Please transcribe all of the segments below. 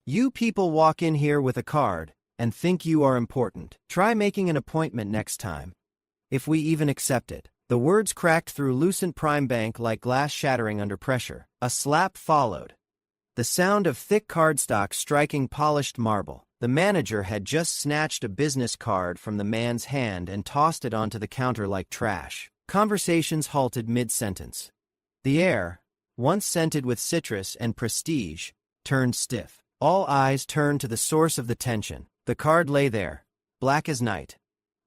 You people walk in here with a card and think you are important. Try making an appointment next time. If we even accept it. The words cracked through Lucent Prime Bank like glass shattering under pressure. A slap followed. The sound of thick cardstock striking polished marble. The manager had just snatched a business card from the man's hand and tossed it onto the counter like trash. Conversations halted mid-sentence. The air, once scented with citrus and prestige, turned stiff. All eyes turned to the source of the tension. The card lay there, black as night.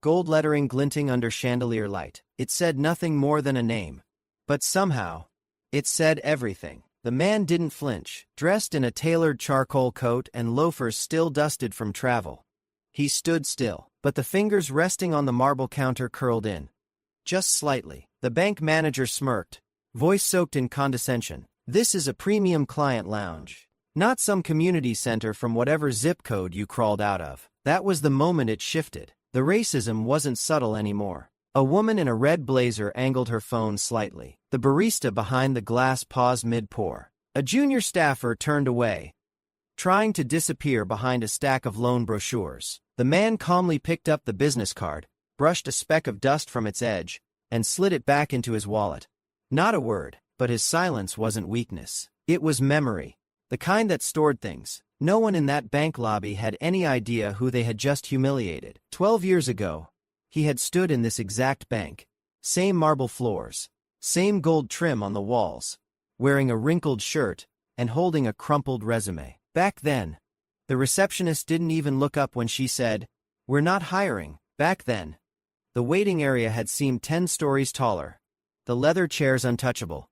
Gold lettering glinting under chandelier light. It said nothing more than a name. But somehow, it said everything. The man didn't flinch, dressed in a tailored charcoal coat and loafers still dusted from travel. He stood still, but the fingers resting on the marble counter curled in. Just slightly. The bank manager smirked, voice soaked in condescension. This is a premium client lounge. Not some community center from whatever zip code you crawled out of. That was the moment it shifted. The racism wasn't subtle anymore. A woman in a red blazer angled her phone slightly. The barista behind the glass paused mid-pour. A junior staffer turned away, trying to disappear behind a stack of loan brochures. The man calmly picked up the business card, brushed a speck of dust from its edge, and slid it back into his wallet. Not a word, but his silence wasn't weakness. It was memory. The kind that stored things. No one in that bank lobby had any idea who they had just humiliated. 12 years ago, he had stood in this exact bank. Same marble floors, same gold trim on the walls, wearing a wrinkled shirt and holding a crumpled resume. Back then, the receptionist didn't even look up when she said, "We're not hiring." Back then, the waiting area had seemed 10 stories taller, the leather chairs untouchable,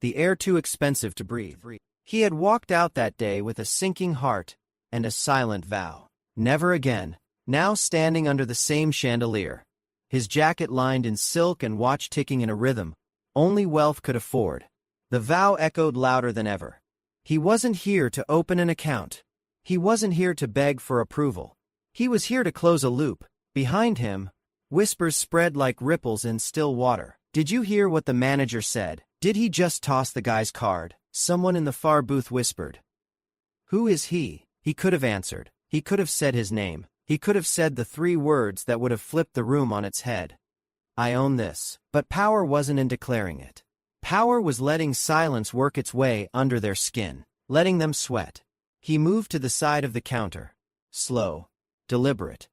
the air too expensive to breathe. He had walked out that day with a sinking heart and a silent vow. Never again. Now standing under the same chandelier, his jacket lined in silk and watch ticking in a rhythm only wealth could afford, the vow echoed louder than ever. He wasn't here to open an account. He wasn't here to beg for approval. He was here to close a loop. Behind him, whispers spread like ripples in still water. "Did you hear what the manager said? Did he just toss the guy's card?" Someone in the far booth whispered. "Who is he?" He could have answered. He could have said his name. He could have said the 3 words that would have flipped the room on its head. "I own this." But power wasn't in declaring it. Power was letting silence work its way under their skin, letting them sweat. He moved to the side of the counter. Slow, deliberate.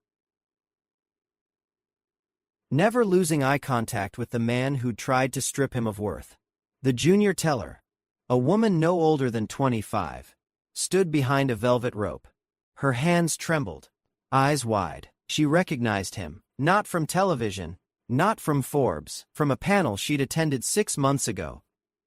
Never losing eye contact with the man who'd tried to strip him of worth. The junior teller, a woman no older than 25, stood behind a velvet rope. Her hands trembled, eyes wide. She recognized him, not from television, not from Forbes, from a panel she'd attended 6 months ago.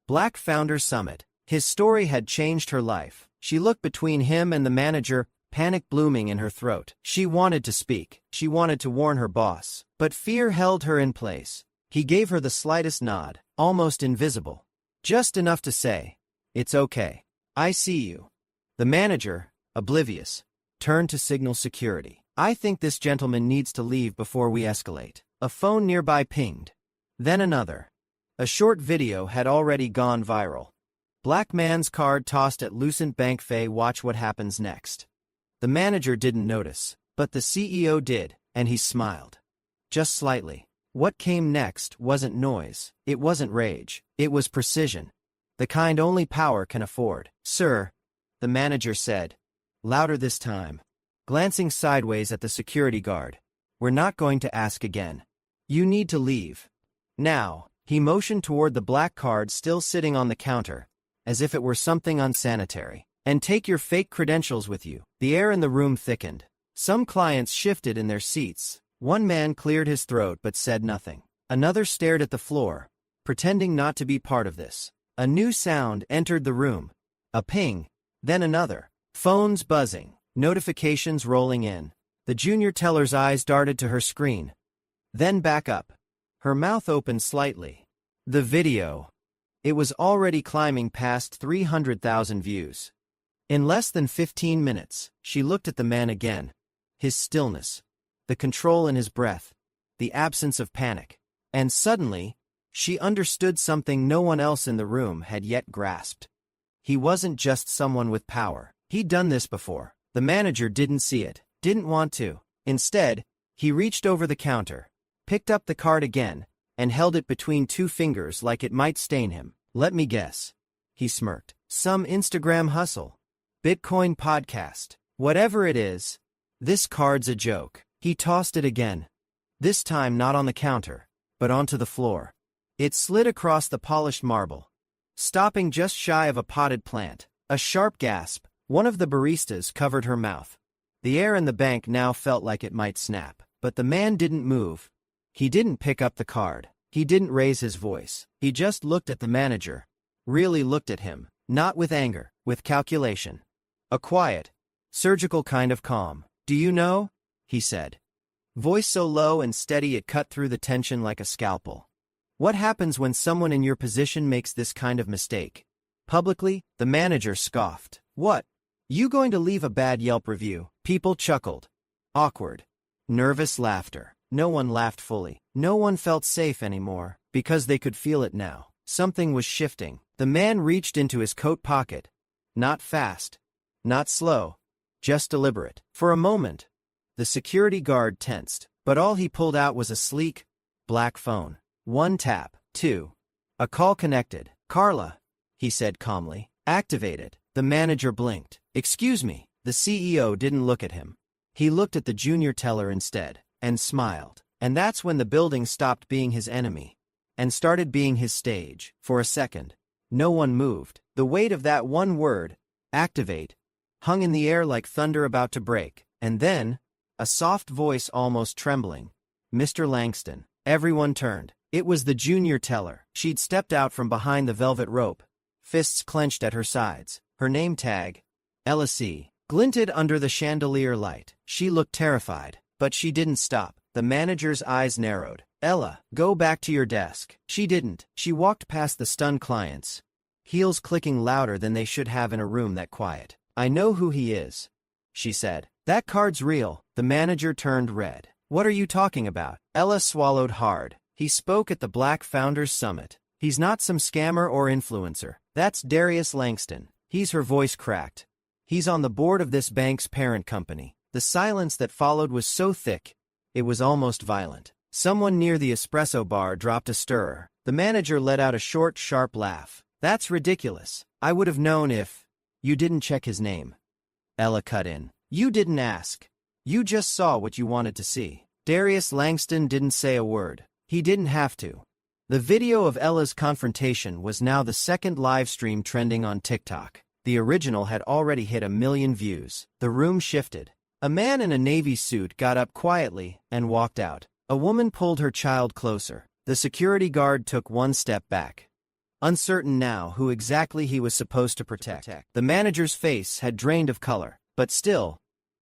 Black Founders Summit. His story had changed her life. She looked between him and the manager, panic blooming in her throat. She wanted to speak. She wanted to warn her boss. But fear held her in place. He gave her the slightest nod, almost invisible. Just enough to say, "It's okay. I see you." The manager, oblivious, turned to signal security. "I think this gentleman needs to leave before we escalate." A phone nearby pinged. Then another. A short video had already gone viral. Black man's card tossed at Lucent Bank. Watch what happens next. The manager didn't notice, but the CEO did, and he smiled. Just slightly. What came next wasn't noise. It wasn't rage. It was precision. The kind only power can afford. "Sir," the manager said, louder this time, glancing sideways at the security guard, "we're not going to ask again. You need to leave. Now." He motioned toward the black card still sitting on the counter, as if it were something unsanitary. "And take your fake credentials with you." The air in the room thickened. Some clients shifted in their seats. One man cleared his throat but said nothing. Another stared at the floor, pretending not to be part of this. A new sound entered the room. A ping, then another. Phones buzzing, notifications rolling in. The junior teller's eyes darted to her screen, then back up. Her mouth opened slightly. The video. It was already climbing past 300,000 views. In less than 15 minutes, she looked at the man again. His stillness, the control in his breath, the absence of panic. And suddenly, she understood something no one else in the room had yet grasped. He wasn't just someone with power. He'd done this before. The manager didn't see it, didn't want to. Instead, he reached over the counter, picked up the card again, and held it between two fingers like it might stain him. Let me guess. He smirked. Some Instagram hustle. Bitcoin podcast. Whatever it is, this card's a joke. He tossed it again. This time not on the counter, but onto the floor. It slid across the polished marble, stopping just shy of a potted plant. A sharp gasp. One of the baristas covered her mouth. The air in the bank now felt like it might snap. But the man didn't move. He didn't pick up the card. He didn't raise his voice. He just looked at the manager. Really looked at him. Not with anger, with calculation. A quiet, surgical kind of calm. Do you know? He said. Voice so low and steady it cut through the tension like a scalpel. What happens when someone in your position makes this kind of mistake? Publicly, the manager scoffed. What? You going to leave a bad Yelp review? People chuckled. Awkward. Nervous laughter. No one laughed fully. No one felt safe anymore, because they could feel it now. Something was shifting. The man reached into his coat pocket. Not fast. Not slow. Just deliberate. For a moment, the security guard tensed, but all he pulled out was a sleek, black phone. One tap. Two. A call connected. Carla, he said calmly. Activate it. The manager blinked. Excuse me. The CEO didn't look at him. He looked at the junior teller instead, and smiled. And that's when the building stopped being his enemy, and started being his stage. For a second, no one moved. The weight of that one word, activate, hung in the air like thunder about to break. And then, a soft voice almost trembling. Mr. Langston. Everyone turned. It was the junior teller. She'd stepped out from behind the velvet rope, fists clenched at her sides. Her name tag, Ella C., glinted under the chandelier light. She looked terrified, but she didn't stop. The manager's eyes narrowed. Ella, go back to your desk. She didn't. She walked past the stunned clients, heels clicking louder than they should have in a room that quiet. I know who he is, she said. That card's real. The manager turned red. What are you talking about? Ella swallowed hard. He spoke at the Black Founders Summit. He's not some scammer or influencer. That's Darius Langston. Her voice cracked. He's on the board of this bank's parent company. The silence that followed was so thick, it was almost violent. Someone near the espresso bar dropped a stirrer. The manager let out a short, sharp laugh. That's ridiculous. I would have known if you didn't check his name. Ella cut in. You didn't ask. You just saw what you wanted to see. Darius Langston didn't say a word. He didn't have to. The video of Ella's confrontation was now the second live stream trending on TikTok. The original had already hit 1 million views. The room shifted. A man in a navy suit got up quietly and walked out. A woman pulled her child closer. The security guard took one step back, uncertain now who exactly he was supposed to protect. The manager's face had drained of color, but still,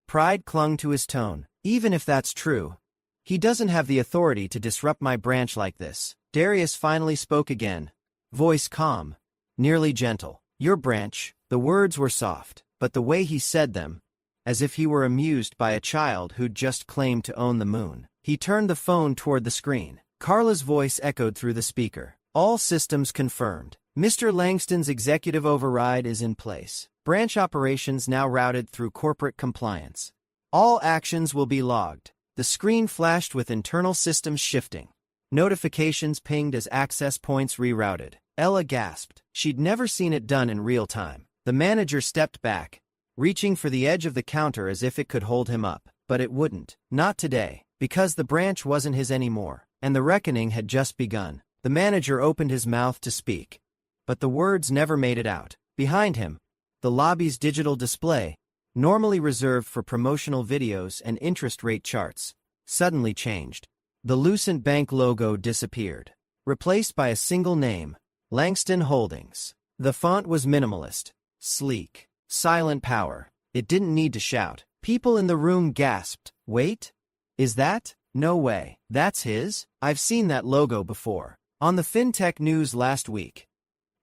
pride clung to his tone. Even if that's true, he doesn't have the authority to disrupt my branch like this. Darius finally spoke again, voice calm, nearly gentle. Your branch. The words were soft, but the way he said them, as if he were amused by a child who'd just claimed to own the moon. He turned the phone toward the screen. Carla's voice echoed through the speaker. All systems confirmed. Mr. Langston's executive override is in place. Branch operations now routed through corporate compliance. All actions will be logged. The screen flashed with internal systems shifting. Notifications pinged as access points rerouted. Ella gasped. She'd never seen it done in real time. The manager stepped back, reaching for the edge of the counter as if it could hold him up. But it wouldn't. Not today. Because the branch wasn't his anymore, and the reckoning had just begun. The manager opened his mouth to speak, but the words never made it out. Behind him, the lobby's digital display, normally reserved for promotional videos and interest rate charts, suddenly changed. The Lucent Bank logo disappeared, replaced by a single name, Langston Holdings. The font was minimalist, sleek, silent power. It didn't need to shout. People in the room gasped. Wait? Is that? No way. That's his? I've seen that logo before. On the FinTech news last week.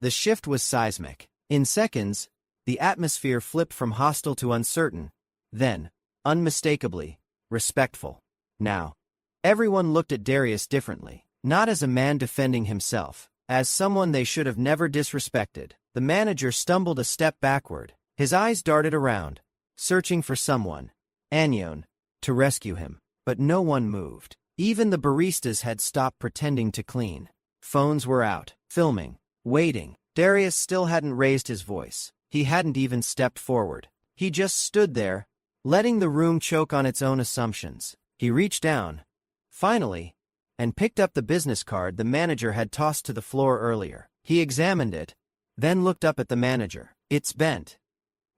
The shift was seismic. In seconds, the atmosphere flipped from hostile to uncertain, then, unmistakably, respectful. Now, everyone looked at Darius differently, not as a man defending himself, as someone they should have never disrespected. The manager stumbled a step backward, His eyes darted around, searching for someone, Anion, to rescue him, but no one moved. Even the baristas had stopped pretending to clean. Phones were out, filming, waiting. Darius still hadn't raised his voice. He hadn't even stepped forward. He just stood there, letting the room choke on its own assumptions. He reached down, finally, and picked up the business card the manager had tossed to the floor earlier. He examined it, then looked up at the manager. "It's bent,"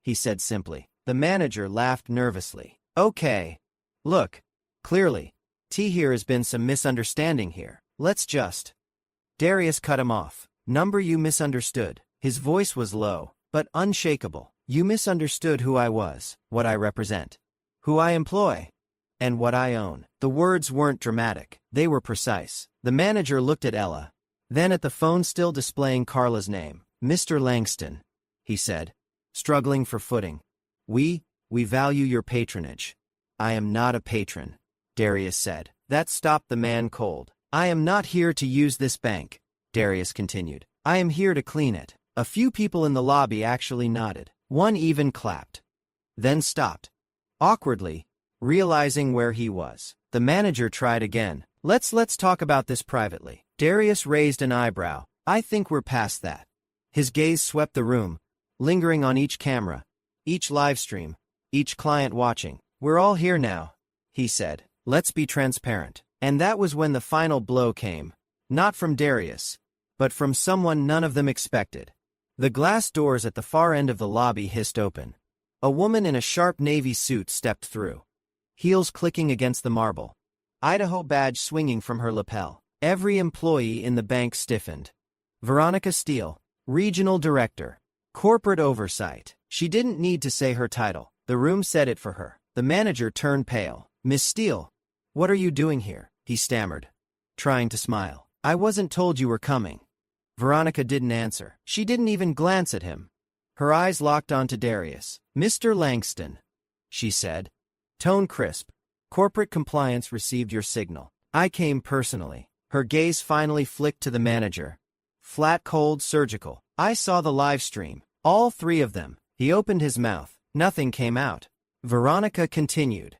he said simply. The manager laughed nervously. "Okay. Look, clearly, here has been some misunderstanding here. Let's just—" Darius cut him off. "Number, you misunderstood." His voice was low, but unshakable. "You misunderstood who I was, what I represent, who I employ, and what I own." The words weren't dramatic. They were precise. The manager looked at Ella, then at the phone still displaying Carla's name. "Mr. Langston," he said, struggling for footing. We value your patronage." "I am not a patron," Darius said. That stopped the man cold. "I am not here to use this bank," Darius continued. "I am here to clean it." A few people in the lobby actually nodded. One even clapped. Then stopped, awkwardly, realizing where he was. The manager tried again. Let's talk about this privately." Darius raised an eyebrow. "I think we're past that." His gaze swept the room, lingering on each camera, each live stream, each client watching. "We're all here now," he said. "Let's be transparent." And that was when the final blow came. Not from Darius, but from someone none of them expected. The glass doors at the far end of the lobby hissed open. A woman in a sharp navy suit stepped through, heels clicking against the marble, Idaho badge swinging from her lapel. Every employee in the bank stiffened. Veronica Steele, Regional Director, Corporate Oversight. She didn't need to say her title. The room said it for her. The manager turned pale. "Miss Steele, what are you doing here?" he stammered, trying to smile. "I wasn't told you were coming." Veronica didn't answer. She didn't even glance at him. Her eyes locked onto Darius. "Mr. Langston," she said, tone crisp. "Corporate compliance received your signal. I came personally." Her gaze finally flicked to the manager. Flat, cold, surgical. "I saw the live stream. All three of them." He opened his mouth. Nothing came out. Veronica continued,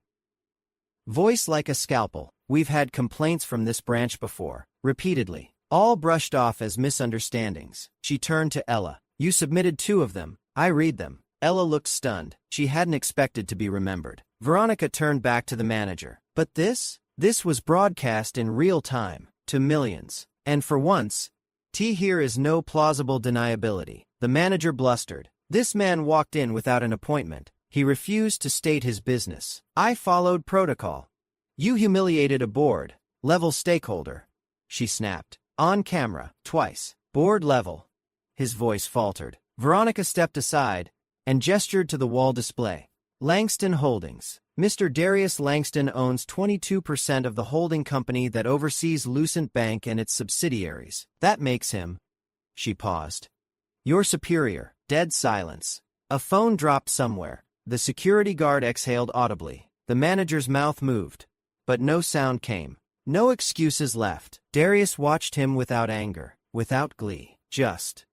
voice like a scalpel. "We've had complaints from this branch before, repeatedly. All brushed off as misunderstandings." She turned to Ella. "You submitted 2 of them. I read them." Ella looked stunned. She hadn't expected to be remembered. Veronica turned back to the manager. "But this was broadcast in real time, to millions. And for once, here is no plausible deniability." The manager blustered. "This man walked in without an appointment. He refused to state his business. I followed protocol. You humiliated a board-level stakeholder," she snapped. "On camera, twice. Board level." His voice faltered. Veronica stepped aside and gestured to the wall display. "Langston Holdings. Mr. Darius Langston owns 22% of the holding company that oversees Lucent Bank and its subsidiaries. That makes him—" She paused. "Your superior." Dead silence. A phone dropped somewhere. The security guard exhaled audibly. The manager's mouth moved, but no sound came. No excuses left. Darius watched him without anger, without glee, just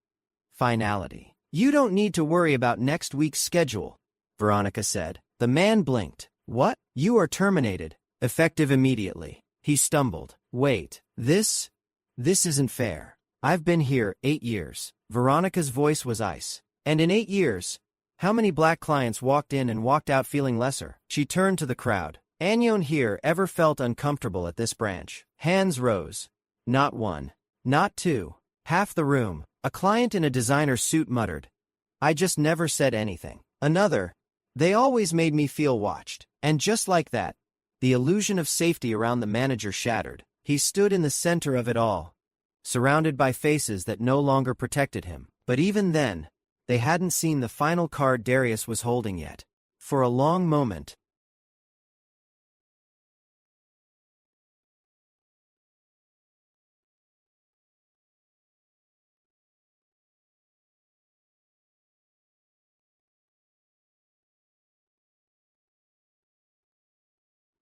finality. "You don't need to worry about next week's schedule," Veronica said. The man blinked. "What? You are terminated, effective immediately." He stumbled. "Wait, this isn't fair. I've been here 8 years. Veronica's voice was ice. "And in 8 years, how many black clients walked in and walked out feeling lesser?" She turned to the crowd. "Anyone here ever felt uncomfortable at this branch?" Hands rose. Not one. Not two. Half the room. A client in a designer suit muttered, "I just never said anything." Another, "They always made me feel watched." And just like that, the illusion of safety around the manager shattered. He stood in the center of it all, surrounded by faces that no longer protected him. But even then, they hadn't seen the final card Darius was holding yet. For a long moment,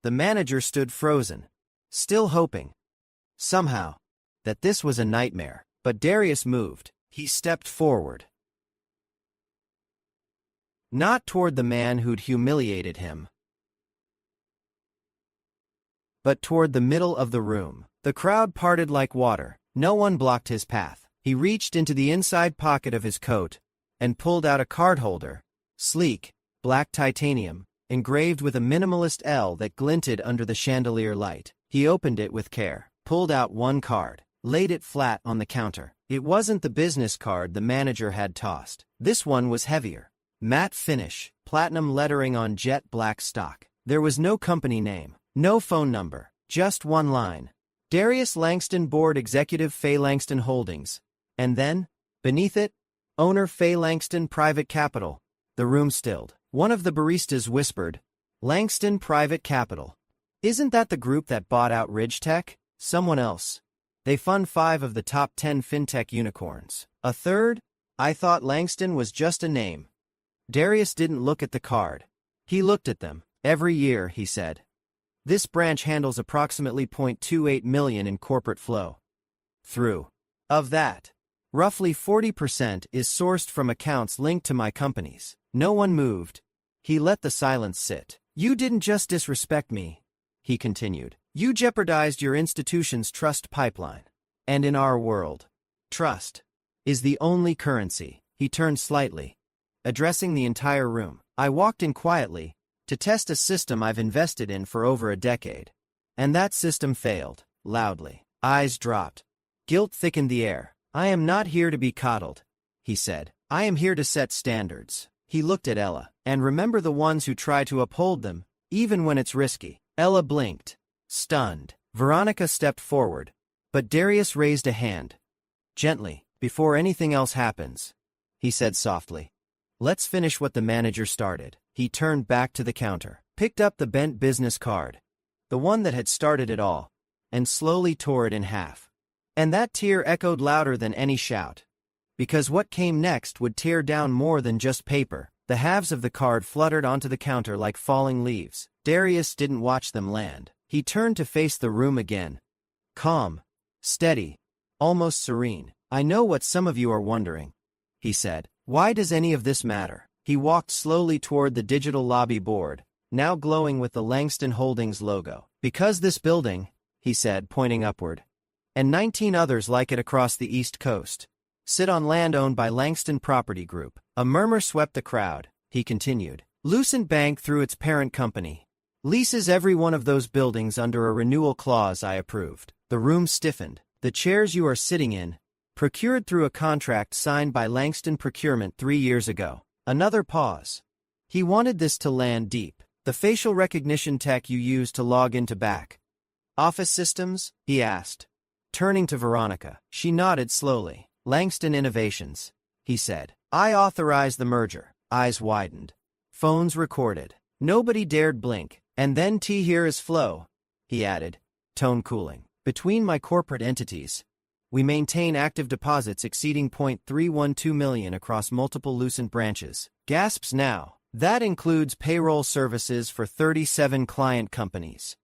the manager stood frozen, still hoping, somehow, that this was a nightmare. But Darius moved. He stepped forward. Not toward the man who'd humiliated him, but toward the middle of the room. The crowd parted like water. No one blocked his path. He reached into the inside pocket of his coat and pulled out a card holder, sleek, black titanium, engraved with a minimalist L that glinted under the chandelier light. He opened it with care, pulled out one card, laid it flat on the counter. It wasn't the business card the manager had tossed. This one was heavier. Matte finish, platinum lettering on jet black stock. There was no company name, no phone number, just one line. Darius Langston, Board Executive, Faye Langston Holdings. And then, beneath it, Owner Faye Langston, Private Capital. The room stilled. One of the baristas whispered, Langston Private Capital. Isn't that the group that bought out Ridge Tech? Someone else. They fund 5 of the top 10 fintech unicorns. A third? I thought Langston was just a name. Darius didn't look at the card. He looked at them. Every year, he said. This branch handles approximately $0.28 million in corporate flow. Through. Of that, roughly 40% is sourced from accounts linked to my companies. No one moved. He let the silence sit. You didn't just disrespect me, he continued. You jeopardized your institution's trust pipeline. And in our world, trust is the only currency. He turned slightly, addressing the entire room. I walked in quietly to test a system I've invested in for over a decade. And that system failed, loudly. Eyes dropped. Guilt thickened the air. I am not here to be coddled, he said. I am here to set standards. He looked at Ella. And remember the ones who try to uphold them, even when it's risky. Ella blinked, stunned. Veronica stepped forward, but Darius raised a hand. Gently, before anything else happens, he said softly. Let's finish what the manager started. He turned back to the counter, picked up the bent business card, the one that had started it all, and slowly tore it in half. And that tear echoed louder than any shout. Because what came next would tear down more than just paper. The halves of the card fluttered onto the counter like falling leaves. Darius didn't watch them land. He turned to face the room again. Calm, steady, almost serene. I know what some of you are wondering, he said. Why does any of this matter? He walked slowly toward the digital lobby board, now glowing with the Langston Holdings logo. Because this building, he said, pointing upward, and 19 others like it across the East Coast, sit on land owned by Langston Property Group. A murmur swept the crowd, he continued. Lucent Bank, through its parent company, leases every one of those buildings under a renewal clause I approved. The room stiffened. The chairs you are sitting in, procured through a contract signed by Langston Procurement 3 years ago. Another pause. He wanted this to land deep. The facial recognition tech you use to log into back office systems? He asked, turning to Veronica. She nodded slowly. Langston Innovations, he said. I authorized the merger. Eyes widened. Phones recorded. Nobody dared blink. And then here is Flo, he added, tone cooling. Between my corporate entities, we maintain active deposits exceeding $0.312 million across multiple Lucent branches. Gasps now. That includes payroll services for 37 client companies,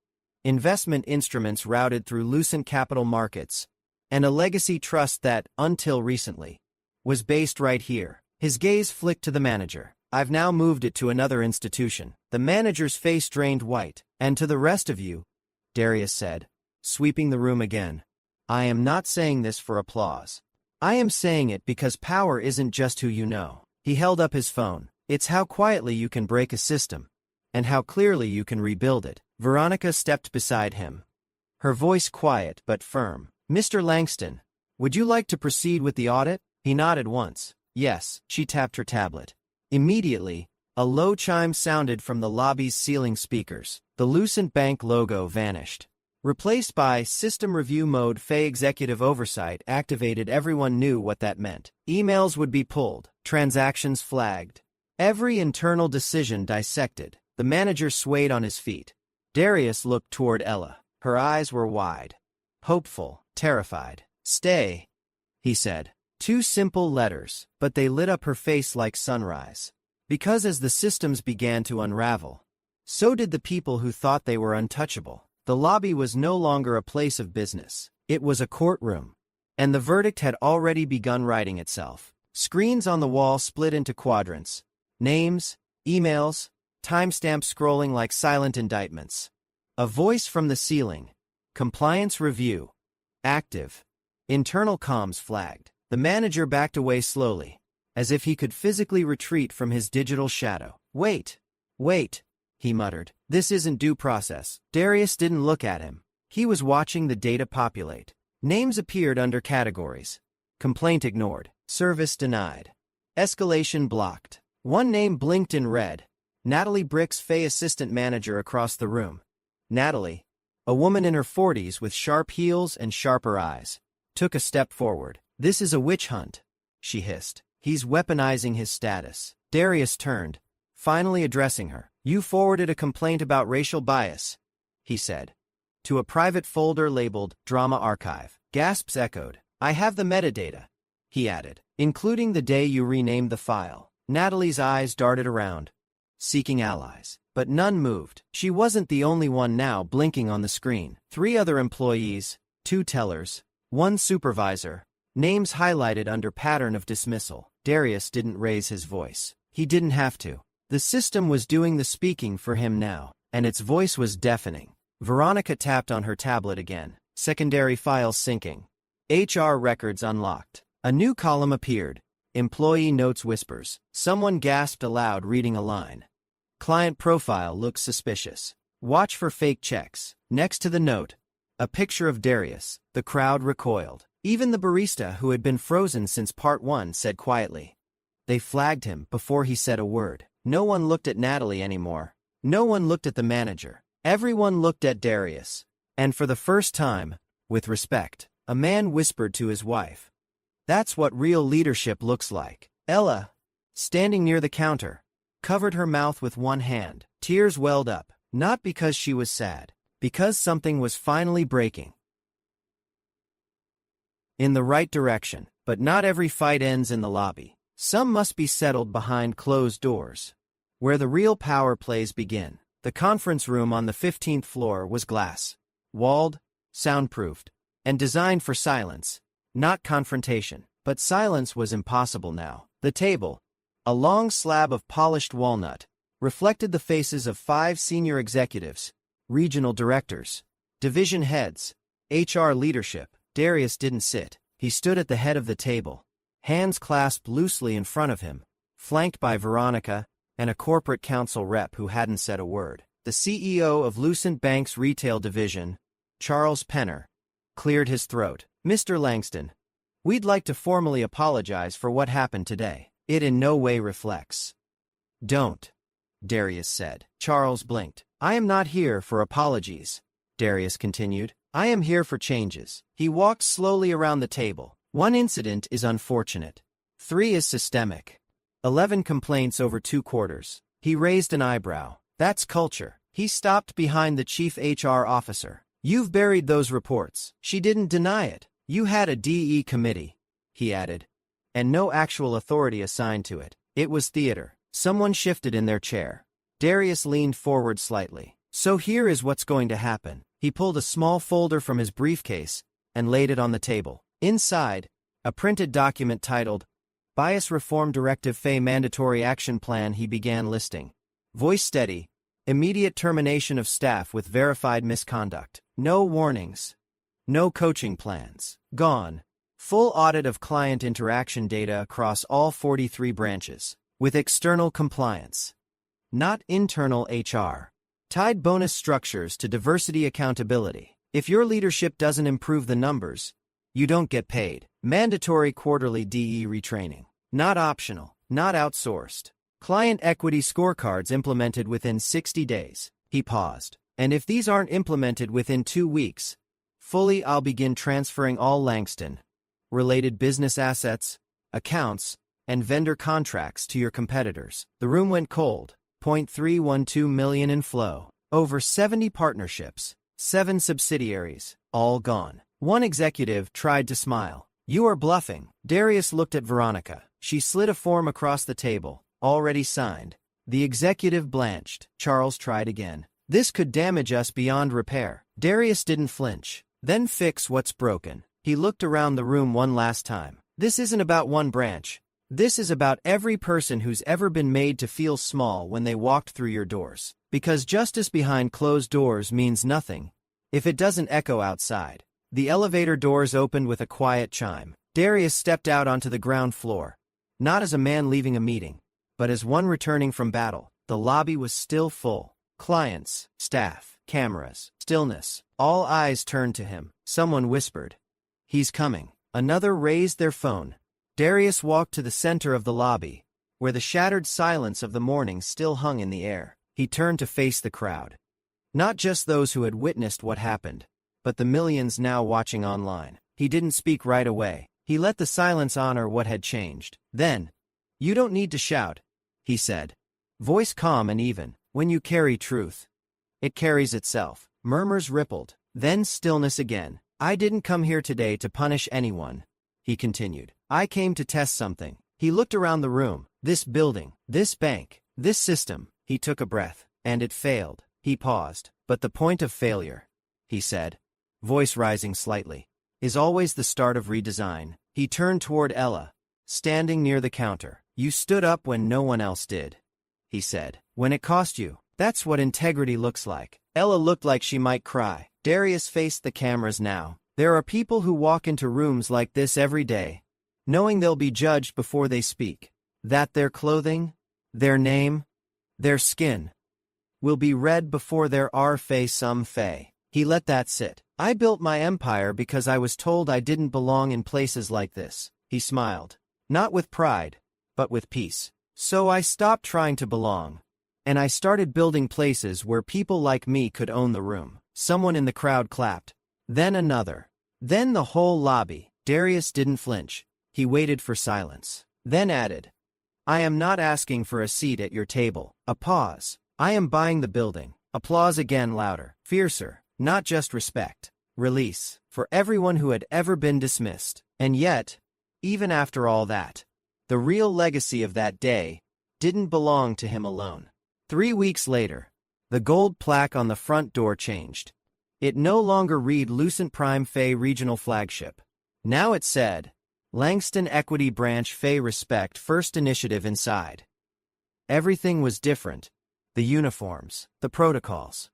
investment instruments routed through Lucent Capital Markets, and a legacy trust that, until recently, was based right here. His gaze flicked to the manager. I've now moved it to another institution. The manager's face drained white. And to the rest of you, Darius said, sweeping the room again. I am not saying this for applause. I am saying it because power isn't just who you know. He held up his phone. It's how quietly you can break a system, and how clearly you can rebuild it. Veronica stepped beside him, her voice quiet but firm. Mr. Langston, would you like to proceed with the audit? He nodded once. Yes. She tapped her tablet. Immediately, a low chime sounded from the lobby's ceiling speakers. The Lucent Bank logo vanished. Replaced by System Review Mode. Faye Executive Oversight activated. Everyone knew what that meant. Emails would be pulled, transactions flagged, every internal decision dissected. The manager swayed on his feet. Darius looked toward Ella. Her eyes were wide, hopeful, terrified. Stay, he said. 2 simple letters, but they lit up her face like sunrise. Because as the systems began to unravel, so did the people who thought they were untouchable. The lobby was no longer a place of business. It was a courtroom. And the verdict had already begun writing itself. Screens on the wall split into quadrants, Names, emails, timestamps scrolling like silent indictments. A voice from the ceiling. Compliance review. Active. Internal comms flagged. The manager backed away slowly, as if he could physically retreat from his digital shadow. Wait, he muttered. This isn't due process. Darius didn't look at him. He was watching the data populate. Names appeared under categories. Complaint ignored. Service denied. Escalation blocked. One name blinked in red. Natalie Brick's Fay assistant manager across the room. Natalie, a woman in her 40s with sharp heels and sharper eyes, took a step forward. This is a witch hunt, she hissed. He's weaponizing his status. Darius turned, finally addressing her. You forwarded a complaint about racial bias, he said, to a private folder labeled Drama Archive. Gasps echoed. I have the metadata, he added, including the day you renamed the file. Natalie's eyes darted around, seeking allies, but none moved. She wasn't the only one now blinking on the screen. 3 other employees, 2 tellers, 1 supervisor, names highlighted under pattern of dismissal. Darius didn't raise his voice. He didn't have to. The system was doing the speaking for him now, and its voice was deafening. Veronica tapped on her tablet again. Secondary files syncing. HR records unlocked. A new column appeared. Employee notes whispers. Someone gasped aloud reading a line. Client profile looks suspicious. Watch for fake checks. Next to the note, a picture of Darius. The crowd recoiled. Even the barista who had been frozen since part 1 said quietly. They flagged him before he said a word. No one looked at Natalie anymore. No one looked at the manager. Everyone looked at Darius. And for the first time, with respect, a man whispered to his wife. That's what real leadership looks like. Ella, standing near the counter, covered her mouth with one hand. Tears welled up, not because she was sad, because something was finally breaking in the right direction. But not every fight ends in the lobby. Some must be settled behind closed doors, where the real power plays begin. The conference room on the 15th floor was glass, walled, soundproofed, and designed for silence, not confrontation. But silence was impossible now. The table, a long slab of polished walnut, reflected the faces of 5 senior executives, regional directors, division heads, HR leadership. Darius didn't sit. He stood at the head of the table, hands clasped loosely in front of him, flanked by Veronica and a corporate counsel rep who hadn't said a word. The CEO of Lucent Bank's retail division, Charles Penner, cleared his throat. Mr. Langston, we'd like to formally apologize for what happened today. It in no way reflects. Don't, Darius said. Charles blinked. I am not here for apologies, Darius continued. I am here for changes. He walked slowly around the table. 1 incident is unfortunate. 3 is systemic. 11 complaints over 2 quarters. He raised an eyebrow. That's culture. He stopped behind the chief HR officer. You've buried those reports. She didn't deny it. You had a DE committee, he added, and no actual authority assigned to it. It was theater. Someone shifted in their chair. Darius leaned forward slightly. So here is what's going to happen. He pulled a small folder from his briefcase and laid it on the table. Inside, a printed document titled, Bias Reform Directive Fay Mandatory Action Plan. He began listing. Voice steady. Immediate termination of staff with verified misconduct. No warnings. No coaching plans. Gone. Full audit of client interaction data across all 43 branches. With external compliance. Not internal HR. Tied bonus structures to diversity accountability. If your leadership doesn't improve the numbers, you don't get paid. Mandatory quarterly DE retraining. Not optional. Not outsourced. Client equity scorecards implemented within 60 days. He paused. And if these aren't implemented within 2 weeks, fully I'll begin transferring all Langston-related business assets, accounts, and vendor contracts to your competitors. The room went cold. $0.312 million in flow. Over 70 partnerships. 7 subsidiaries. All gone. One executive tried to smile. You are bluffing. Darius looked at Veronica. She slid a form across the table. Already signed. The executive blanched. Charles tried again. This could damage us beyond repair. Darius didn't flinch. Then fix what's broken. He looked around the room one last time. This isn't about one branch. This is about every person who's ever been made to feel small when they walked through your doors. Because justice behind closed doors means nothing if it doesn't echo outside. The elevator doors opened with a quiet chime. Darius stepped out onto the ground floor, not as a man leaving a meeting, but as one returning from battle. The lobby was still full. Clients, staff, cameras, stillness. All eyes turned to him. Someone whispered, "He's coming." Another raised their phone. Darius walked to the center of the lobby, where the shattered silence of the morning still hung in the air. He turned to face the crowd. Not just those who had witnessed what happened, but the millions now watching online. He didn't speak right away. He let the silence honor what had changed. Then, "You don't need to shout," he said. Voice calm and even. "When you carry truth, it carries itself." Murmurs rippled. Then stillness again. "I didn't come here today to punish anyone," he continued. "I came to test something." He looked around the room. This building, this bank, this system. He took a breath. And it failed. He paused. "But the point of failure," he said, voice rising slightly, "is always the start of redesign." He turned toward Ella, standing near the counter. "You stood up when no one else did," he said. "When it cost you. That's what integrity looks like." Ella looked like she might cry. Darius faced the cameras now. There are people who walk into rooms like this every day, knowing they'll be judged before they speak. That their clothing, their name, their skin, will be read before there are some fey. He let that sit. "I built my empire because I was told I didn't belong in places like this." He smiled. "Not with pride, but with peace. So I stopped trying to belong, and I started building places where people like me could own the room." Someone in the crowd clapped. Then another. Then the whole lobby. Darius didn't flinch. He waited for silence. Then added, "I am not asking for a seat at your table." A pause. "I am buying the building." Applause again, louder, fiercer. Not just respect. Release. For everyone who had ever been dismissed. And yet, even after all that, the real legacy of that day didn't belong to him alone. 3 weeks later, the gold plaque on the front door changed. It no longer read Lucent Prime Fay Regional Flagship. Now it said, Langston Equity Branch Fay Respect First Initiative inside. Everything was different. The uniforms, the protocols,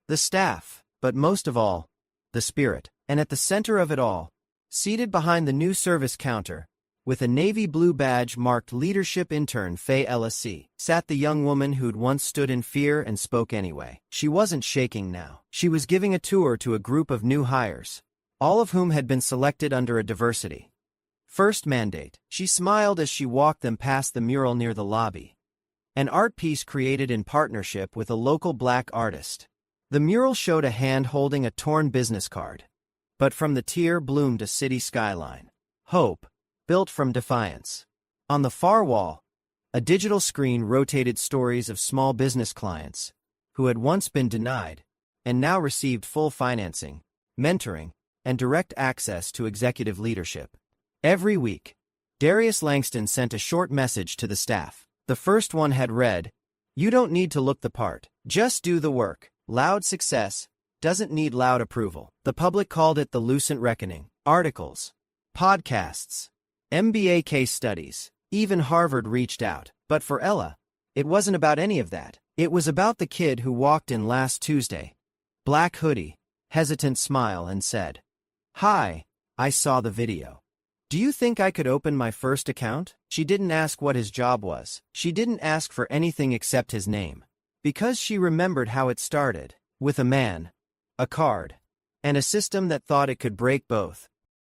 the staff, but most of all, the spirit. And at the center of it all, seated behind the new service counter, with a navy blue badge marked Leadership Intern Fay LSC, sat the young woman who'd once stood in fear and spoke anyway. She wasn't shaking now. She was giving a tour to a group of new hires, all of whom had been selected under a diversity first mandate. She smiled as she walked them past the mural near the lobby, an art piece created in partnership with a local black artist. The mural showed a hand holding a torn business card, but from the tear bloomed a city skyline. Hope, built from defiance. On the far wall, a digital screen rotated stories of small business clients who had once been denied and now received full financing, mentoring, and direct access to executive leadership. Every week, Darius Langston sent a short message to the staff. The first one had read, "You don't need to look the part, just do the work. Loud success doesn't need loud approval." The public called it the Lucent Reckoning. Articles, podcasts, MBA case studies, even Harvard reached out. But for Ella, it wasn't about any of that. It was about the kid who walked in last Tuesday, black hoodie, hesitant smile, and said, "Hi, I saw the video. Do you think I could open my first account?" She didn't ask what his job was. She didn't ask for anything except his name. Because she remembered how it started, with a man, a card, and a system that thought it could break both.